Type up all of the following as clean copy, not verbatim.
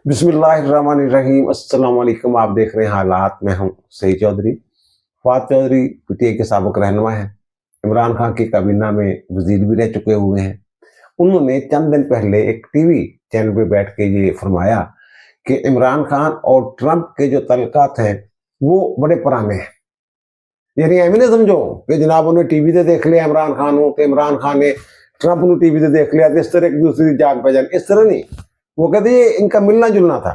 बिस्मिल्लाहिर्रहमानिर्रहीम। अस्सलाम वालेकुम। आप देख रहे हैं हालात। मैं हूं सईद चौधरी। फवाद चौधरी पीटीआई के साबिक रहनुमा हैं। इमरान खान की काबीना में वजीर भी रह चुके हुए हैं। उन्होंने चंद दिन पहले एक टीवी चैनल पे बैठ के ये फरमाया कि इमरान खान और ट्रंप के जो तल्लुकात हैं वो बड़े पुराने हैं। यानी एवं ना समझो कि जनाब उन्हें टीवी से देख लिया इमरान खान हो तो इमरान खान ने ट्रंप को टीवी से देख लिया, तो इस तरह एक दूसरी जान पहचान, इस तरह नहीं। वो कहते ये इनका मिलना जुलना था।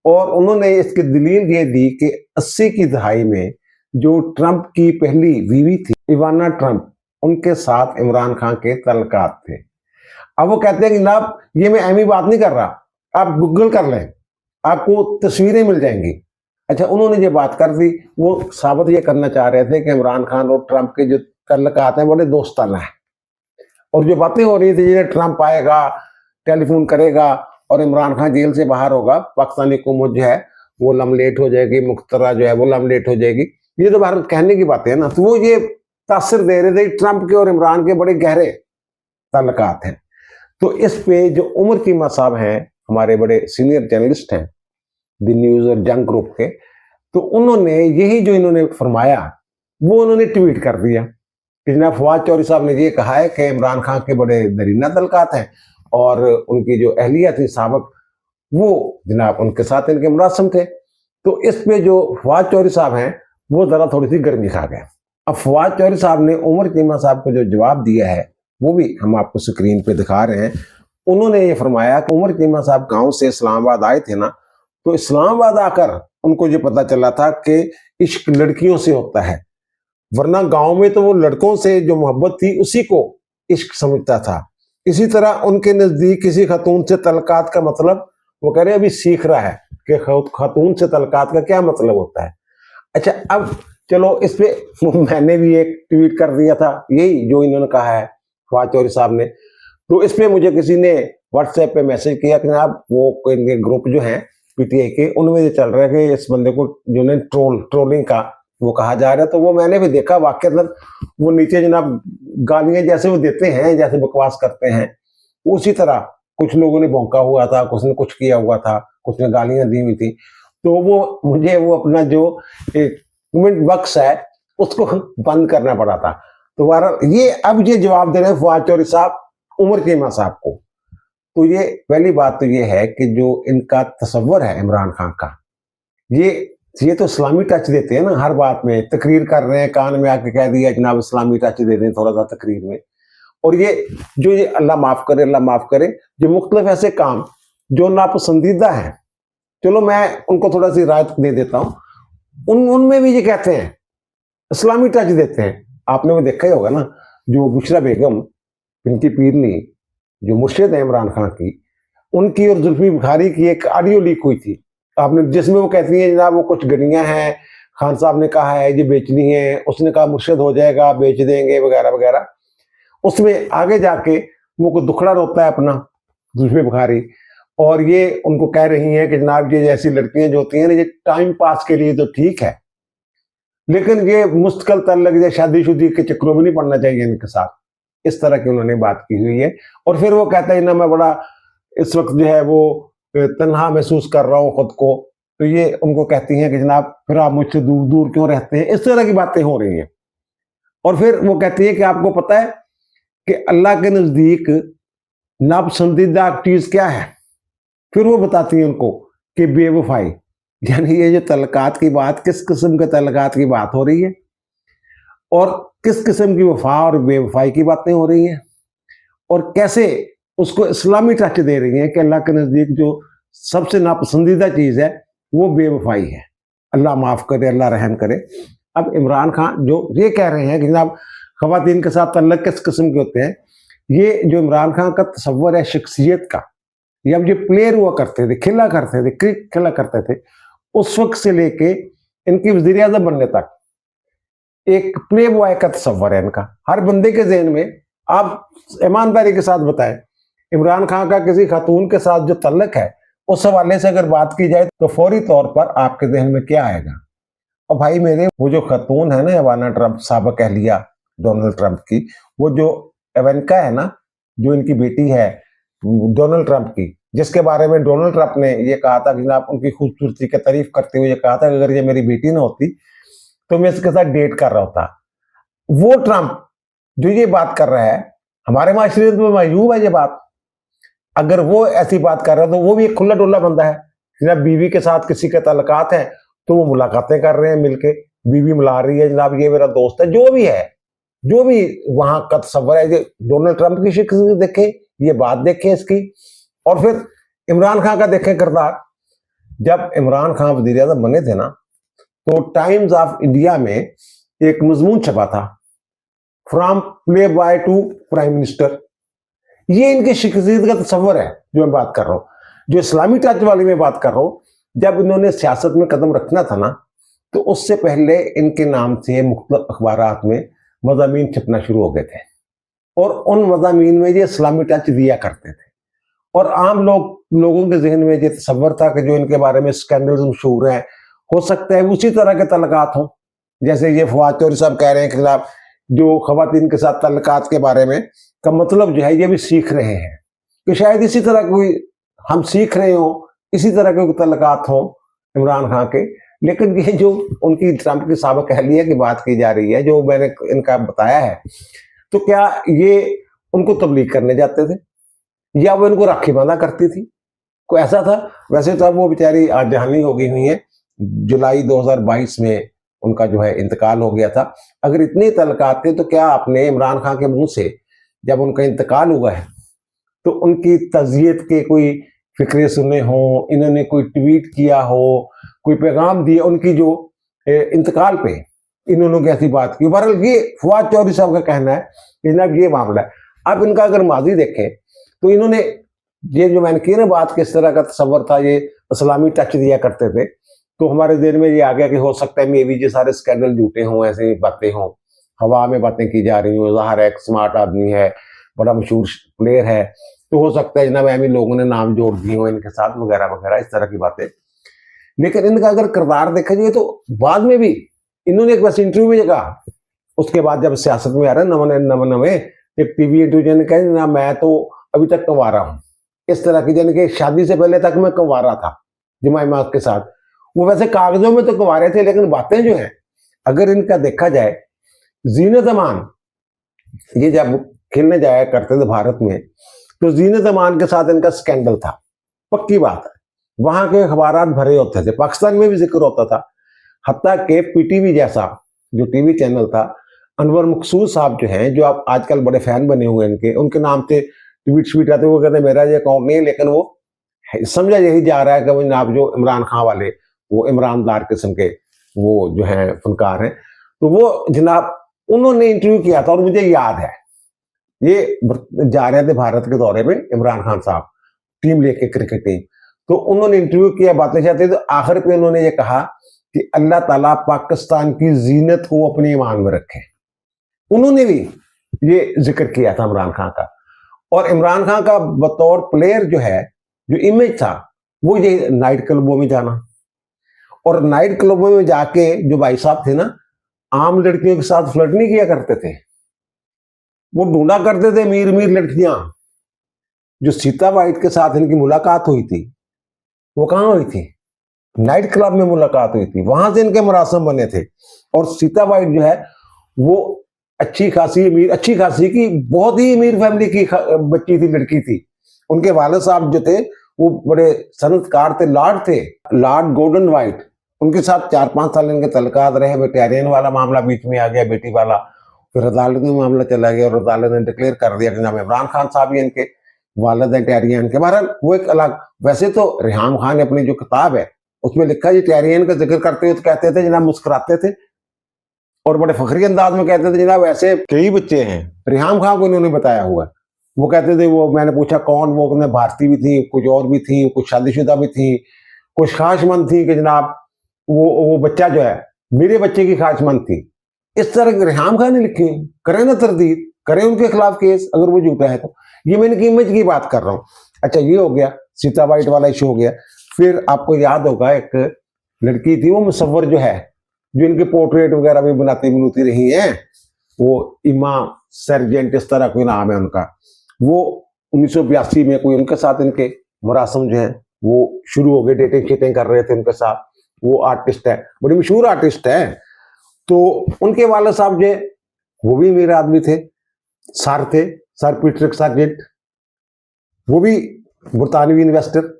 और उन्होंने इसकी दलील ये दी कि 80 की दहाई में जो ट्रंप की पहली बीवी थी इवाना ट्रंप, उनके साथ इमरान खान के तल्लुकात थे। अब वो कहते हैं कि जनाब ये मैं अहमी बात नहीं कर रहा, आप गूगल कर लें, आपको तस्वीरें मिल जाएंगी। अच्छा, उन्होंने ये बात कर दी। वो साबित ये करना चाह रहे थे कि इमरान खान और ट्रंप के जो तल्लुकात हैं बड़े दोस्ताना है। और जो बातें हो रही थी, ट्रंप आएगा, टेलीफोन करेगा और इमरान खान जेल से बाहर होगा, पाकिस्तानी हुकूमत जो है वो लमलेट हो जाएगी, मुख्तरा जो है वो लमलेट हो जाएगी, ये तो भारत कहने की बातें है ना। तो वो ये तासर दे रहे थे ट्रंप के और इमरान के बड़े गहरे तल्लुकात हैं। तो इस पे जो उमर कीमा साहब हैं, हमारे बड़े सीनियर जर्नलिस्ट हैं द न्यूज और जंग ग्रुप के, तो उन्होंने यही जो इन्होंने फरमाया वो उन्होंने ट्वीट कर दिया कि जनाब फवाद चौधरी साहब ने ये कहा है कि इमरान खान के बड़े दरीना तल्लुकात हैं और उनकी जो अहलिया थी साबिक, वो जनाब उनके साथ इनके मुरासम थे। तो इस पे जो फवाद चौधरी साहब हैं वो जरा थोड़ी सी गर्मी खा गए। अब फवाद चौधरी साहब ने उमर कीमा साहब को जो जवाब दिया है वो भी हम आपको स्क्रीन पे दिखा रहे हैं। उन्होंने ये फरमाया कि उमर कीमा साहब गांव से इस्लामाबाद आए थे ना, तो इस्लामाबाद आकर उनको ये पता चला था कि इश्क लड़कियों से होता है, वरना गांव में तो वो लड़कों से जो मोहब्बत थी उसी को इश्क समझता था। इसी तरह उनके नजदीक किसी खतून से तल्लुकात का मतलब, वो कह रहे अभी सीख रहा है कि खतून से तल्लुकात का क्या मतलब होता है। अच्छा, अब चलो इस पे मैंने भी एक ट्वीट कर दिया था यही जो इन्होंने कहा है फवाद चौधरी साहब ने। तो इस पे मुझे किसी ने व्हाट्सएप पे मैसेज किया कि जनाब वो कोई ग्रुप जो है पीटीआई के, उनमें ये चल रहा है कि इस बंदे को जो ने ट्रोलिंग का वो कहा जा रहा है। तो वो मैंने भी देखा, वाकई वो नीचे जनाब गालियां जैसे वो देते हैं, जैसे बकवास करते हैं, उसी तरह कुछ लोगों ने भौंका हुआ था, कुछ ने कुछ किया हुआ था, कुछ ने गालियां दी हुई थी। तो वो मुझे वो अपना जो एक कमेंट बॉक्स है उसको बंद करना पड़ा था। तो बहरहाल ये अब ये जवाब दे रहे हैं फवाद चौधरी साहब उमर कीमा साहब को। तो ये पहली बात तो ये है कि जो इनका तस्वर है इमरान खान का, ये तो इस्लामी टच देते हैं ना हर बात में। तकरीर कर रहे हैं, कान में आके कह दिया जनाब इस्लामी टच दे दें थोड़ा सा तकरीर में। और ये अल्लाह माफ करे, अल्लाह माफ करे, जो मुख्तलिफ ऐसे काम जो नापसंदीदा हैं, चलो मैं उनको थोड़ा सी राहत दे देता हूँ। उनमें भी ये कहते हैं इस्लामी टच देते हैं। आपने वो देखा ही होगा ना, जो बुशरा बेगम इनकी पीरनी जो मुर्शिद है इमरान खान की, उनकी और जुल्फी बुखारी की एक ऑडियो लीक हुई थी आपने, जिसमें वो कहती है जनाब वो कुछ गड़ियां हैं, खान साहब ने कहा है ये बेचनी है, उसने कहा मुर्शिद हो जाएगा बेच देंगे वगैरह वगैरह। उसमें आगे जाके वो को दुखड़ा रोता है अपना जुल्फी बुखारी, और ये उनको कह रही हैं कि जनाब ये जैसी लड़कियां जो होती हैं ना, ये टाइम पास के लिए तो ठीक है, लेकिन ये मुस्तकिल तल्लक या शादीशुदी के चक्रों में नहीं पड़ना चाहिए इनके साथ। इस तरह की उन्होंने बात की हुई है। और फिर वो कहता है ना मैं बड़ा इस वक्त जो है वो तन्हा महसूस कर रहा हूँ खुद को। तो ये उनको कहती हैं कि जनाब फिर आप मुझसे दूर दूर क्यों रहते हैं, इस तरह की बातें हो रही हैं। और फिर वो कहती है कि आपको पता है कि अल्लाह के नजदीक नापसंदीदा चीज क्या है। फिर वो बताती है उनको कि बेवफाई, यानी ये जो तल्लुकात की बात, किस किस्म के तल्लुकात की बात हो रही है और किस किस्म की वफा और बेवफाई की बातें हो रही हैं, और कैसे उसको इस्लामी टच दे रही हैं कि अल्लाह के नजदीक जो सबसे नापसंदीदा चीज है वो बेवफाई है। अल्लाह माफ करे, अल्लाह रहम करे। अब इमरान खान जो ये कह रहे हैं कि जनाब खवातीन के साथ तल्लक किस किस्म के होते हैं, ये जो इमरान खान का तस्वर है शख्सियत का, या जो प्लेयर हुआ करते थे, खेला करते थे, क्रिकेट खेला करते थे, उस वक्त से लेके इनकी वजीर आजम बनने तक एक प्ले बॉय का तस्वर है इनका हर बंदे के जहन में। आप ईमानदारी के साथ बताएं, इमरान खान का किसी खातून के साथ जो तल्लक है उस हवाले से अगर बात की जाए तो फौरी तौर पर आपके जहन में क्या आएगा। और भाई मेरे, वो जो खातून है ना इवाना ट्रंप, साबिक अहलिया डोनाल्ड ट्रंप की, वो जो इवेंका है ना, जो इनकी बेटी है डोनाल्ड ट्रंप की, जिसके बारे में डोनाल्ड ट्रंप ने ये कहा था कि जनाब, उनकी खूबसूरती की तारीफ करते हुए ये कहा था कि अगर ये मेरी बेटी ना होती तो मैं इसके साथ डेट कर रहा होता। वो ट्रंप जो ये बात कर रहा है, हमारे माशरे में मौजूद है ये बात। अगर वो ऐसी बात कर रहा है तो वो भी एक खुला डुल्ला बंदा है। जनाब, बीवी के साथ किसी के ताल्लुकात हैं तो वो मुलाकातें कर रहे हैं मिलके, बीवी मिला रही है, जनाब ये मेरा दोस्त है, जो भी है, जो भी वहां का तस्वर है। डोनाल्ड ट्रंप की शख्सियत देखें, ये बात देखें इसकी, और फिर इमरान खान का देखें किरदार। जब इमरान खान वज़ीर आज़म बने थे ना, तो टाइम्स ऑफ इंडिया में एक मजमून छपा था, from playboy to prime minister. ये इनकी शख्सियत का तस्वर है जो मैं बात कर रहा हूँ, जो इस्लामी टच वाली मैं बात कर रहा हूँ। जब इन्होंने सियासत में कदम रखना था ना, तो उससे पहले इनके नाम से मुख्तलिफ अखबारात में मज़ामीन छपना शुरू हो गए थे, और उन मज़ामीन में ये इस्लामी टच दिया करते थे। और आम लोगों के जहन में ये तस्वर था कि जो इनके बारे में स्कैंडल्स मशहूर हैं, हो सकता है उसी तरह के तल्लुकात हों, जैसे ये फवाद चौधरी साहब कह रहे हैं कि जनाब, जो खवातीन के साथ तल्लुकात के बारे में का मतलब जो है ये भी सीख रहे हैं कि शायद इसी तरह कोई हम सीख रहे हो, इसी तरह के तल्लुकात हों इमरान खान के। लेकिन ये जो उनकी ट्रंप की साबिक अहलिया की बात की जा रही है, जो मैंने इनका बताया है, तो क्या ये उनको तबलीग करने जाते थे या वो इनको राखी बांधा करती थी? कोई ऐसा था? वैसे तो अब वो बेचारी आज जहानी हो गई हुई है, जुलाई 2022 में उनका जो है इंतकाल हो गया था। अगर इतने तल्लुकात थे तो क्या आपने इमरान खान के मुंह से जब उनका इंतकाल हुआ है तो उनकी तज़ियत के कोई फिक्रे सुने हो, इन्होंने कोई ट्वीट किया हो, कोई पैगाम दिया उनकी जो इंतकाल पे, इन्होंने कैसी बात की? बहरहाल ये फवाद चौधरी साहब का कहना है कि जनाब ये मामला है। अब इनका अगर माजी देखें तो इन्होंने ये जो मैंने की ना बात, किस तरह का तस्वर था, ये इस्लामी टच दिया करते थे, तो हमारे दिल में ये आ गया कि हो सकता है मे भी ये सारे स्कैंडल झूठे हों, ऐसी बातें हों, हवा में बातें की जा रही हों। ज़ाहिर है एक स्मार्ट आदमी है, बड़ा मशहूर प्लेयर है, तो हो सकता है जनाब एमी लोगों ने नाम जोड़ दिए हों इनके साथ, वगैरह वगैरह, इस तरह की बातें। लेकिन इनका अगर किरदार देखा जाए तो बाद में भी इन्होंने एक बस इंटरव्यू में कहा, उसके बाद जब सियासत में आ रहा है नवे एक टीवी इंटरव्यू ने कहा ना, मैं तो अभी तक कंवारा हूँ, इस तरह की, यानी कि शादी से पहले तक मैं कंवारा था जमाइमा के साथ। वो वैसे कागजों में तो कंवारे थे, लेकिन बातें जो हैं अगर इनका देखा जाए, जीनत अमान ये जब खेलने जाया करते थे भारत में, तो जीनत अमान के साथ इनका स्कैंडल था, पक्की बात है। वहां के अखबारात भरे होते थे, पाकिस्तान में भी जिक्र होता था, हत्ता के पीटीवी जैसा जो टीवी चैनल था, अनवर मकसूद साहब जो हैं, जो आप आजकल बड़े फैन बने हुए इनके, उनके नाम से ट्वीट आते, वो कहते मेरा ये अकाउंट नहीं है, लेकिन वो समझा यही जा रहा है कि जनाब जो इमरान खान वाले, वो इमरानदार किस्म के वो जो हैं फनकार हैं, तो वो जनाब उन्होंने इंटरव्यू किया था, और मुझे याद है ये जा रहे थे भारत के दौरे में इमरान खान साहब, टीम लेके, क्रिकेट टीम, तो उन्होंने इंटरव्यू किया, बातें चाहते, तो आखिर पे उन्होंने ये कहा कि अल्लाह ताला पाकिस्तान की जीनत को अपनी ईमान में रखे। उन्होंने भी ये जिक्र किया था इमरान खान का। और इमरान खान का बतौर प्लेयर जो है, जो इमेज था, वो ये नाइट क्लबों में जाना, और नाइट क्लबों में जाके जो भाई साहब थे ना, आम लड़कियों के साथ फ्लर्ट नहीं किया करते थे, वो ढूंढा करते थे मीर मीर लड़कियां। जो सीता वाइट के साथ इनकी मुलाकात हुई थी, वो कहां हुई थी? नाइट क्लब में मुलाकात हुई थी, वहां से इनके मुरासम बने थे। और सीता वाइट जो है वो अच्छी खासी की बहुत ही अमीर फैमिली की बच्ची थी, लड़की थी। उनके वाले साहब जो थे वो बड़े सनतकार थे, लॉर्ड गॉर्डन वाइट। उनके साथ 4-5 साल इनके तल्लुकात रहे। वेटेरियन वाला मामला बीच में आ गया, बेटी वाला, फिर अदालत में मामला चला गया, और अदालत ने डिक्लेयर कर दिया कि जनाब इमरान खान साहब ही इनके वालिद हैं, टेरियन के। बहरहाल वो एक अलग, वैसे तो रेहाम खान ने अपनी जो किताब है उसमें लिखा है, टेरियन का जिक्र करते हुए तो कहते थे जनाब, मुस्कुराते थे और बड़े फखरी अंदाज में कहते थे जनाब ऐसे कई बच्चे हैं। रेहाम खान को इन्होंने बताया हुआ, वो कहते थे, वो मैंने पूछा कौन, वो भारतीय भी थी, कुछ और भी थी, कुछ शादीशुदा भी थी, कुछ ख्वाहिशमंद थी कि जनाब वो बच्चा जो है मेरे बच्चे की ख्वाहिशमंद थी। इस तरह रेहाम खान ने लिखी, करें ना तरदीद, करें उनके खिलाफ केस अगर वो झूठा है तो। ये मैंने की इमेज की बात कर रहा हूँ। अच्छा, ये हो गया, सीता वाइट वाला इशू हो गया। फिर आपको याद होगा एक लड़की थी, वो मुसव्वर जो है, जो इनके पोर्ट्रेट वगैरह भी बनाती रही है, वो इमा सर्जेंट इस तरह कोई नाम है उनका। वो 1982 में कोई उनके साथ इनके मुरासम जो है वो शुरू हो गए, डेटिंग शीटिंग कर रहे थे उनके साथ। वो आर्टिस्ट है, बड़ी मशहूर आर्टिस्ट है। तो उनके वाले साहब जो वो भी मेरे आदमी थे, सर थे, सर पीटरिक सार्जेंट, वो भी बरतानवी इन्वेस्टर।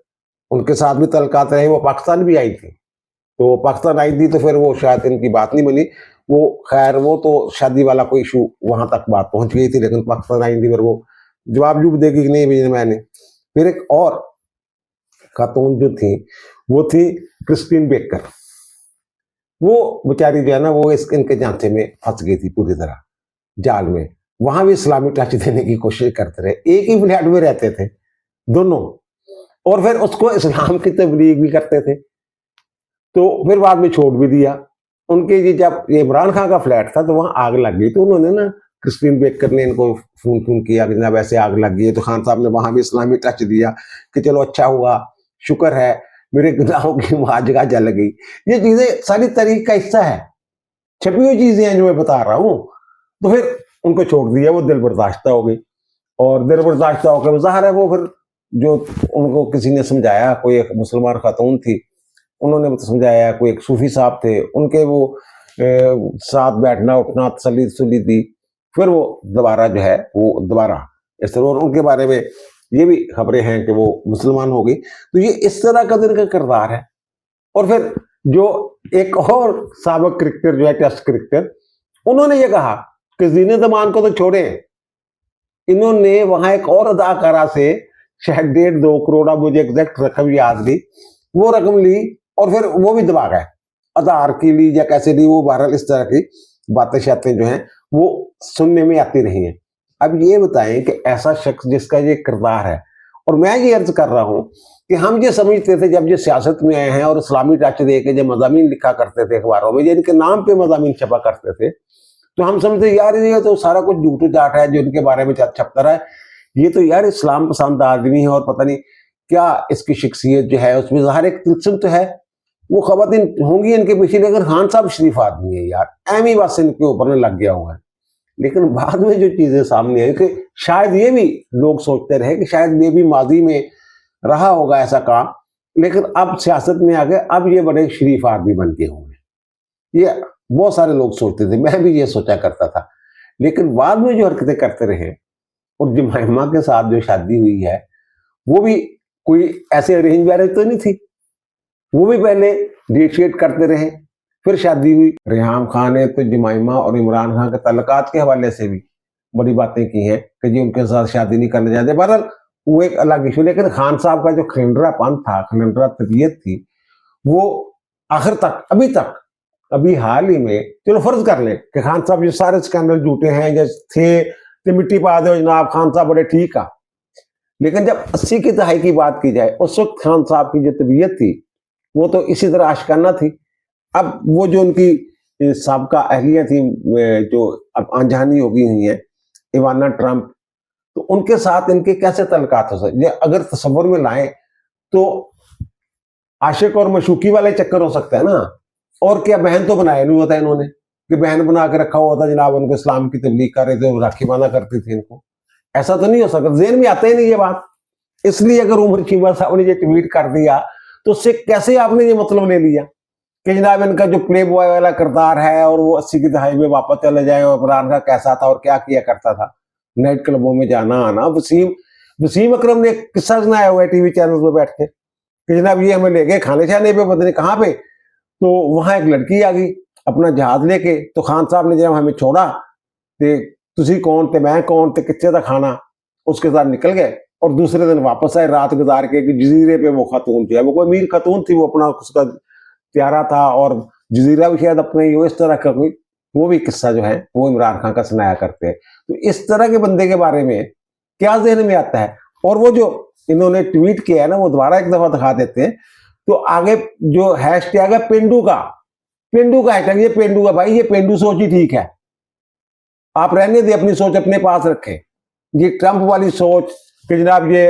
उनके साथ भी तल्लुकात रहे। वो पाकिस्तान भी आई थी, तो पाकिस्तान आई थी तो फिर वो शायद इनकी बात नहीं बनी। वो खैर वो तो शादी वाला कोई इशू वहां तक बात पहुंच गई थी, लेकिन पाकिस्तान आई थी, फिर वो जवाब जूब देगी कि नहीं भेजना मैंने। फिर एक और खातून जो थी वो थी क्रिस्टीन बेकर। वो बेचारी जो है ना वो इनके झांसे में फंस गई थी पूरी तरह, जाल में। वहां भी इस्लामी टच देने की कोशिश करते रहे, एक ही फ्लैट में रहते थे दोनों, और फिर उसको इस्लाम की तबलीग भी करते थे। तो फिर बाद में छोड़ भी दिया। उनके ये जब ये इमरान खान का फ्लैट था तो वहां आग लग गई, तो उन्होंने ना क्रिस्टीन बेकर ने इनको फोन किया कि जनाब ऐसे आग लग गई है। तो खान साहब ने वहां भी इस्लामी टच दिया कि चलो अच्छा हुआ, शुक्र है मेरे गुनाहों की वहां जगह जल गई। ये चीजें सारी तारीख का हिस्सा है, छपी हुई चीजें हैं जो मैं बता रहा हूँ। तो फिर उनको छोड़ दिया, वो दिल बर्दाश्ता हो गई। और दिल बर्दाश्ता होकर ज़ाहिर है वो फिर जो उनको किसी ने समझाया, कोई एक मुसलमान खातून थी, उन्होंने समझाया, कोई एक सूफी साहब थे, उनके वो साथ बैठना उठना तसल्ली तसल्ली दी। फिर वो दोबारा जो है वो दोबारा इस तरह, और उनके बारे में ये भी खबरें हैं कि वो मुसलमान हो गई। तो ये इस तरह का दिन का किरदार है। और फिर जो एक और साबिक क्रिकेटर जो है, टेस्ट क्रिकेटर, उन्होंने ये कहा कि ज़ीनत अमान को तो छोड़े, इन्होंने वहां एक और अदाकारा से शायद 1.5-2 करोड़, मुझे एग्जैक्ट रकम याद नहीं, वो रकम ली और फिर वो भी दबा गए। आधार की ली या कैसे ली, वो बहरहाल इस तरह की बातें शातें जो हैं वो सुनने में आती रही हैं। अब ये बताएं कि ऐसा शख्स जिसका ये किरदार है, और मैं ये अर्ज कर रहा हूं कि हम ये समझते थे जब ये सियासत में आए हैं और इस्लामी टच दे के जो मज़ामीन लिखा करते थे अखबारों में, जिनके नाम पे मज़ामीन छपा करते थे, तो हम समझते यार ये तो सारा कुछ झूठ जाट है जो इनके बारे में छपता रहा है। ये तो यार इस्लाम पसंद आदमी है और पता नहीं क्या इसकी शख्सियत जो है उसमें ज़ाहिर एक तिलस्म तो है, वो खवातीन होंगी इनके पीछे, लेकिन खान साहब शरीफ आदमी है यार, एमी बस इनके ऊपर में लग गया हुआ है। लेकिन बाद में जो चीजें सामने आई कि शायद ये भी लोग सोचते रहे कि शायद ये भी माजी में रहा होगा ऐसा काम, लेकिन अब सियासत में आ गए, अब ये बड़े शरीफ आदमी बन के हुए। ये बहुत सारे लोग सोचते थे, मैं भी ये सोचा करता था। लेकिन बाद में जो हरकतें करते रहे, और जुमैमा के साथ जो शादी हुई है वो भी कोई ऐसे अरेंज मैरिज तो नहीं थी, वो भी पहले डेट शेट करते रहे, फिर शादी हुई। रेहाम खान ने तो जुमैमा और इमरान खान के तल्लुकात के हवाले से भी बड़ी बातें की हैं कि जी उनके साथ शादी नहीं करना चाहते। बहरहाल वो एक अलग इशू, लेकिन खान साहब का जो खिलंडरापन था, खिलंडरा तबीयत थी, वो आखिर तक अभी हाल ही में, चलो फर्ज कर ले कि खान साहब ये सारे स्कैंडल झूठे हैं जैसे थे, तो मिट्टी पा दो जनाब, खान साहब बड़े ठीक है। लेकिन जब 80 की दहाई की बात की जाए, उस वक्त खान साहब की जो तबीयत थी वो तो इसी तरह आशकाना थी। अब वो जो उनकी साबका अहलिया थी जो अब अनजानी हो गई हुई है, इवाना ट्रंप, तो उनके साथ इनके कैसे तल्लुकात हो सकते, अगर तस्वुर में लाएं तो आशिक और मशूकी वाले चक्कर हो सकता है ना। और क्या बहन तो बनाया नहीं होता इन्होंने कि बहन बना के रखा हुआ था जनाब, उनको इस्लाम की तबलीग कर रहे थे, राखी बांधा करती थी इनको, ऐसा तो नहीं हो सकता, ज़हन में आता ही नहीं ये बात। इसलिए अगर उमर चीमा साहब ने ये ट्वीट कर दिया तो उससे कैसे आपने ये मतलब ले लिया कि जनाब इनका जो प्ले बॉय वाला किरदार है और वो 80 की दहाई में वापस चले जाए, और इमरान का कैसा था और क्या किया करता था, नाइट क्लबों में जाना आना। वसीम अकरम ने एक किस्सा सुनाया हुआ है टीवी चैनल पर बैठ के कि जनाब ये हमें ले गए खाने छाने पे, पता नहीं कहाँ पे, तो वहां एक लड़की आ गई अपना जहाज लेके, तो खान साहब ने जब हमें छोड़ा ते तुसी कौन थे मैं कौन थे किच्चे था खाना, उसके साथ निकल गए और दूसरे दिन वापस आए रात गुजार के कि जजीरे पे वो खातून थी, वो कोई अमीर खातून थी, वो अपना उसका प्यारा था और जजीरा भी शायद अपने ही हो, इस तरह का कोई वो भी किस्सा जो है वो इमरान खान का सुनाया करते हैं। तो इस तरह के बंदे के बारे में क्या ज़हन में आता है। और वो जो इन्होंने ट्वीट किया है ना, वो दोबारा एक दफा दिखा देते हैं, तो आगे जो हैशटैग है पेंडू का हैशटैग, ये पेंडू का भाई, ये पेंडू सोच ही ठीक है, आप रहने दे, अपनी सोच अपने पास रखें। ये ट्रंप वाली सोच कि जनाब ये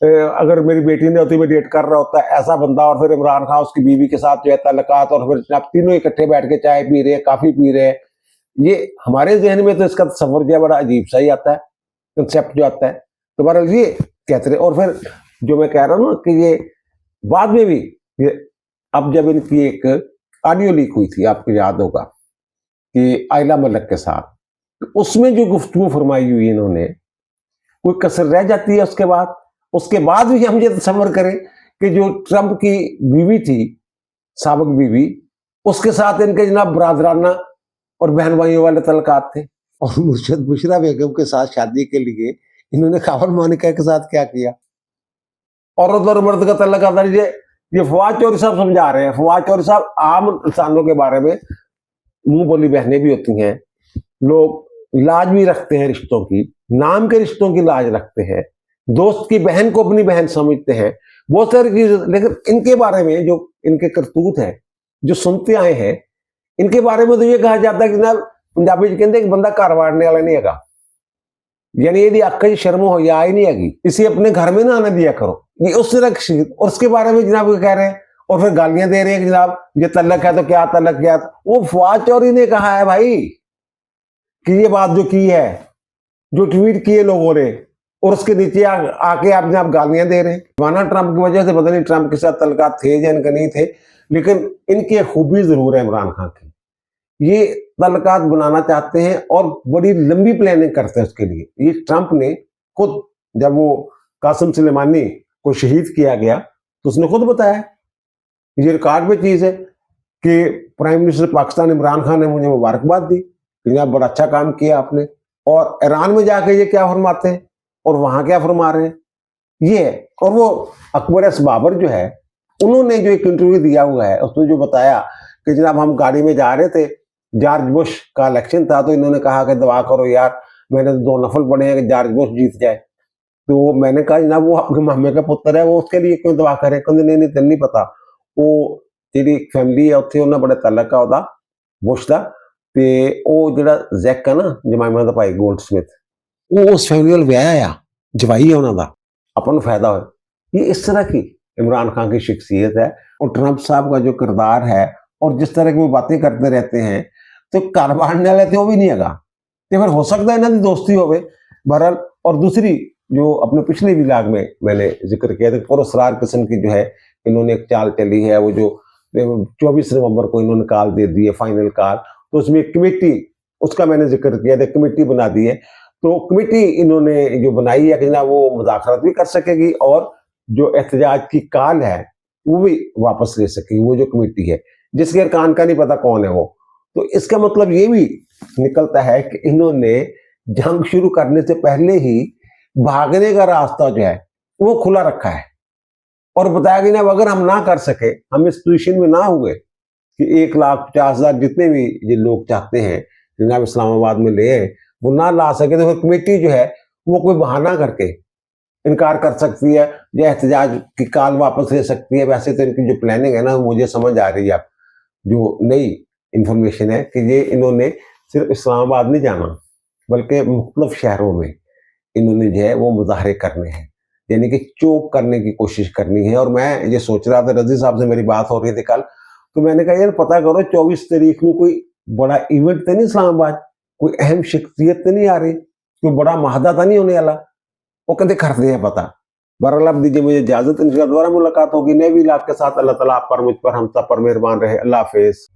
अगर मेरी बेटी ने होती मैं डेट कर रहा होता ऐसा बंदा, और फिर इमरान खान उसकी बीवी के साथ जो है तल्लुकात, और फिर जनाब तीनों इकट्ठे बैठ के चाय पी रहे, काफी पी रहे, ये हमारे जहन में तो इसका तस्वर जो है बड़ा अजीब सा ही आता है, कंसेप्ट जो आता है। तो बहरहाल ये कहते रहे। और फिर जो मैं कह रहा हूँ ना कि ये बाद में भी ये, अब जब इनकी एक ऑडियो लीक हुई थी, आपको याद होगा, कि आयला मलिक के साथ, तो उसमें जो गुफ्तगू फरमाई हुई इन्होंने, कोई कसर रह जाती है उसके बाद भी हम ये तसव्वुर करें कि जो ट्रंप की बीवी थी, साबिक बीवी, उसके साथ इनके जनाब बरादराना और बहन भाइयों वाले तल्लुकात थे। और मुर्शद बुशरा बेगम के साथ शादी के लिए इन्होंने खावर मोनिका के साथ क्या किया? औरत और मर्द का तल्लुक आता है। ये फवाद चौधरी साहब समझा रहे हैं। फवाद चौधरी साहब आम इंसानों के बारे में मुंह बोली बहनें भी होती हैं, लोग लाज भी रखते हैं रिश्तों की, नाम के रिश्तों की लाज रखते हैं, दोस्त की बहन को अपनी बहन समझते हैं, बहुत सारी चीजें। लेकिन इनके बारे में जो इनके करतूत है, जो सुनते आए हैं, इनके बारे में तो ये कहा जाता है कि जनाब पंजाबी जी कहते हैं कि बंदा घर वाड़ने वाला नहीं है, यानी यदि अक्ल शर्म हो या आई नहीं आएगी, इसे अपने घर में ना आने दिया करो, ये उस तरह की। और उसके बारे में जनाब कह रहे हैं और फिर गालियां दे रहे हैं कि जनाब ये तल्लक है तो क्या तल्लक किया। वो फवाद चौधरी ने कहा है भाई कि ये बात जो की है, जो ट्वीट किए लोगों ने, और उसके नीचे आके आप जनाब गालियां दे रहे हैं। माना ट्रंप की वजह से, पता नहीं ट्रंप के साथ तल्लुकात थे या इनके नहीं थे, लेकिन इनकी खूबी जरूर है इमरान खान की, ये तल्लुकात बनाना चाहते हैं और बड़ी लंबी प्लानिंग करते हैं उसके लिए। ये ट्रंप ने खुद, जब वो कासिम सुलेमानी को शहीद किया गया, तो उसने खुद बताया, ये रिकॉर्ड पे चीज है, कि प्राइम मिनिस्टर पाकिस्तान इमरान खान ने मुझे मुबारकबाद दी कि आप बड़ा अच्छा काम किया आपने। और ईरान में जाके ये क्या फरमाते हैं और वहां क्या फरमा रहे हैं, ये है। और वो अकबर एस बाबर जो है, उन्होंने जो एक इंटरव्यू दिया हुआ है, उसमें जो बताया कि जनाब हम गाड़ी में जा रहे थे, जॉर्ज बुश का इलेक्शन था, तो इन्होंने कहा कि दुआ करो यार, मैंने तो 2 नफल पढ़े हैं कि जॉर्ज बुश जीत जाए। तो मैंने कहा जनाब वो आपके मामे का पुत्र है, वो उसके लिए क्यों दुआ करें? कहते नहीं तेन नहीं पता, वो तेरी फैमिली है उत्थे, उन्हें बड़े तल्लक है बुश का, ते वो जिहड़ा जैक है ना, जमाइमा दा भाई गोल्ड स्मिथ, वो उस फैमिली वाल व्याह आ, जवाई है उन्हों का, अपन फायदा हो। ये इस तरह की इमरान खान की शख्सियत है। और ट्रंप साहब का जो किरदार है और जिस तरह की वो बातें करते रहते हैं, तो घर बांटने वाले तो वो भी नहीं है, तो फिर हो सकता है इन्होंने दोस्ती हो बहरहाल। और दूसरी जो अपने पिछले विलाग में मैंने जिक्र किया था, पुरस्कार किस्म की जो है इन्होंने एक चाल चली है, वो जो 24 नवंबर को इन्होंने कॉल दे दी है, फाइनल कॉल, तो उसमें कमेटी, उसका मैंने जिक्र किया था, कमेटी बना दी है। तो कमेटी इन्होंने जो बनाई है कि ना वो मुज़ाकरात भी कर सकेगी और जो एहतजाज की कॉल है वो भी वापस ले सकेगी, वो जो कमेटी है, जिसके अरकान का नहीं पता कौन है वो। तो इसका मतलब ये भी निकलता है कि इन्होंने जंग शुरू करने से पहले ही भागने का रास्ता जो है वो खुला रखा है, और बताया कि ना अगर हम ना कर सके, हम इस पोजीशन में ना हुए कि 1,50,000 जितने भी ये लोग चाहते हैं जनाब इस्लामाबाद में ले, वो ना ला सके, तो फिर कमेटी जो है वो कोई बहाना करके इनकार कर सकती है या एहतजाज की कॉल वापस ले सकती है। वैसे तो इनकी जो प्लानिंग है ना, मुझे समझ आ रही है, अब जो नई इंफॉर्मेशन है कि ये इन्होंने सिर्फ इस्लामाबाद नहीं जाना, बल्कि मुख्तलिफ शहरों में इन्होंने जो है वो मुजाहरे करने हैं, यानी कि चोक करने की कोशिश करनी है। और मैं ये सोच रहा था, रजी साहब से मेरी बात हो रही थी कल, तो मैंने कहा यार पता करो 24 तारीख को कोई बड़ा इवेंट तो नहीं इस्लामाबाद, कोई अहम शख्सियत तो नहीं आ रही, कोई बड़ा महादा तो नहीं होने वाला। वो कहते करते हैं पता। बहरहाल अब दीजिए मुझे इजाजत, इंशाअल्लाह दोबारा मुलाकात होगी नए विलाग के साथ। अल्लाह ताला आप पर, मुझ पर, हम सब पर मेहरबान रहे। अल्लाह हाफिज।